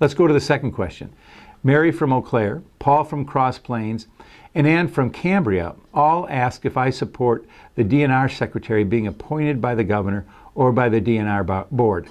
Let's go to the second question. Mary from Eau Claire, Paul from Cross Plains, and Ann from Cambria all ask if I support the DNR Secretary being appointed by the governor or by the DNR board.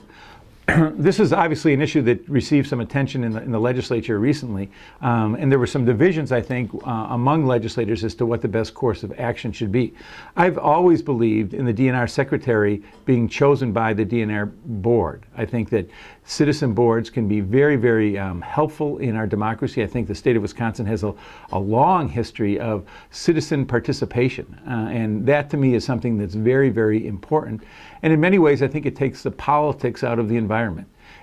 This is obviously an issue that received some attention in the legislature recently, and there were some divisions, I think, among legislators as to what the best course of action should be. I've always believed in the DNR Secretary being chosen by the DNR board. I think that citizen boards can be very, very helpful in our democracy. I think the state of Wisconsin has a long history of citizen participation, and that to me is something that's very, very important. And in many ways, I think it takes the politics out of the environment.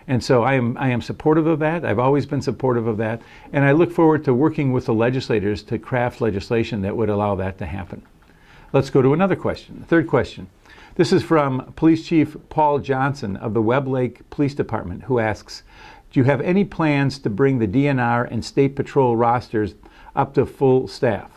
And so I am supportive of that. I've always been supportive of that. And I look forward to working with the legislators to craft legislation that would allow that to happen. Let's go to another question, the third question. This is from Police Chief Paul Johnson of the Webb Lake Police Department, who asks, do you have any plans to bring the DNR and State Patrol rosters up to full staff?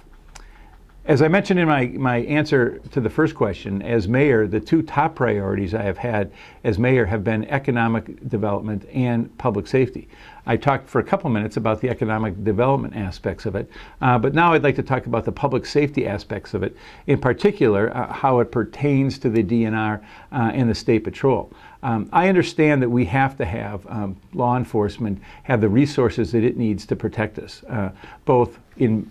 As I mentioned in my answer to the first question, as mayor, the two top priorities I have had as mayor have been economic development and public safety. I talked for a couple minutes about the economic development aspects of it, but now I'd like to talk about the public safety aspects of it, in particular, how it pertains to the DNR and the State Patrol. I understand that we have to have law enforcement have the resources that it needs to protect us, both in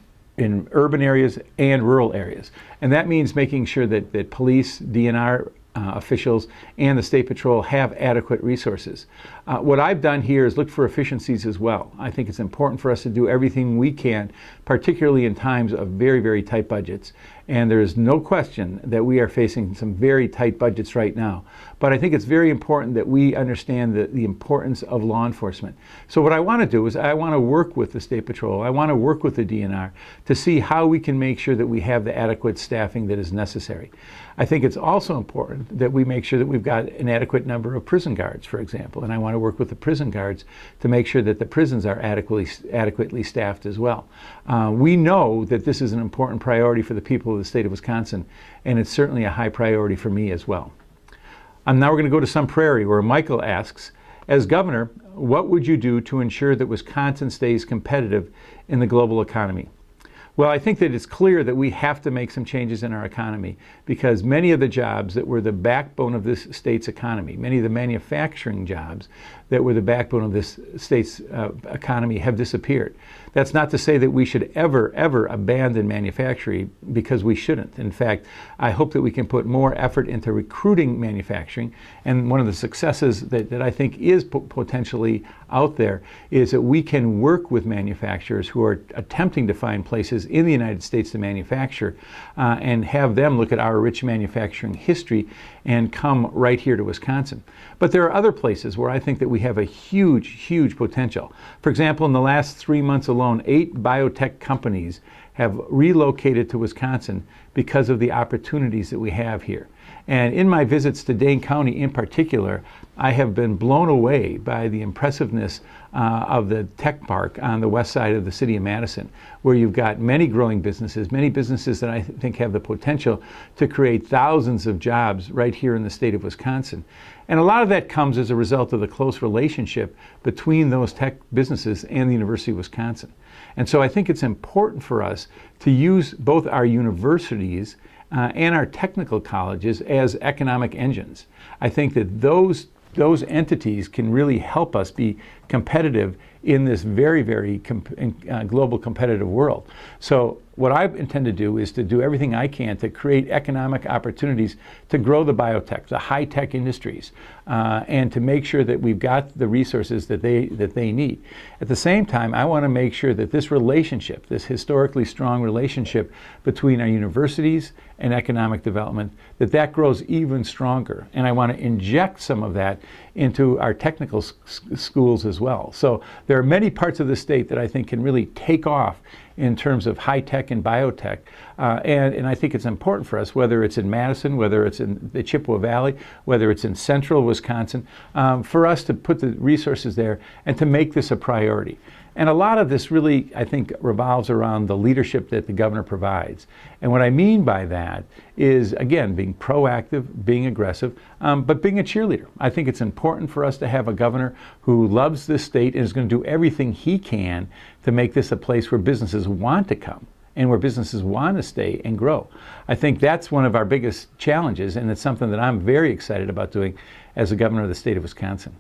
urban areas and rural areas. And that means making sure that police, DNR officials, and the State Patrol have adequate resources. What I've done here is look for efficiencies as well. I think it's important for us to do everything we can, particularly in times of very, very tight budgets. And there is no question that we are facing some very tight budgets right now. But I think it's very important that we understand the importance of law enforcement. So what I want to do is I want to work with the State Patrol. I want to work with the DNR to see how we can make sure that we have the adequate staffing that is necessary. I think it's also important that we make sure that we've got an adequate number of prison guards, for example. And I want to work with the prison guards to make sure that the prisons are adequately staffed as well. We know that this is an important priority for the people of the state of Wisconsin, and it's certainly a high priority for me as well. Now we're going to go to Sun Prairie, where Michael asks, as governor, what would you do to ensure that Wisconsin stays competitive in the global economy? Well, I think that it's clear that we have to make some changes in our economy, because many of the jobs that were the backbone of this state's economy, many of the manufacturing jobs that were the backbone of this state's economy have disappeared. That's not to say that we should ever abandon manufacturing, because we shouldn't. In fact, I hope that we can put more effort into recruiting manufacturing. And one of the successes that I think is potentially out there is that we can work with manufacturers who are attempting to find places in the United States to manufacture and have them look at our rich manufacturing history and come right here to Wisconsin. But there are other places where I think that we have a huge potential. For example, in the last 3 months alone, 8 biotech companies have relocated to Wisconsin because of the opportunities that we have here. And in my visits to Dane County in particular, I have been blown away by the impressiveness of the tech park on the west side of the city of Madison, where you've got many growing businesses, many businesses that I think have the potential to create thousands of jobs right here in the state of Wisconsin. And a lot of that comes as a result of the close relationship between those tech businesses and the University of Wisconsin. And so I think it's important for us to use both our universities and our technical colleges as economic engines. I think that those entities can really help us be competitive in this very global competitive world. So what I intend to do is to do everything I can to create economic opportunities to grow the biotech, the high-tech industries, and to make sure that we've got the resources that they need. At the same time, I want to make sure that this relationship, this historically strong relationship between our universities and economic development, that grows even stronger. And I want to inject some of that into our technical schools as well. So there are many parts of the state that I think can really take off in terms of high tech and biotech. And I think it's important for us, whether it's in Madison, whether it's in the Chippewa Valley, whether it's in central Wisconsin, for us to put the resources there and to make this a priority. And a lot of this really, I think, revolves around the leadership that the governor provides. And what I mean by that is, again, being proactive, being aggressive, but being a cheerleader. I think it's important for us to have a governor who loves this state and is going to do everything he can to make this a place where businesses want to come and where businesses want to stay and grow. I think that's one of our biggest challenges, and it's something that I'm very excited about doing as the governor of the state of Wisconsin.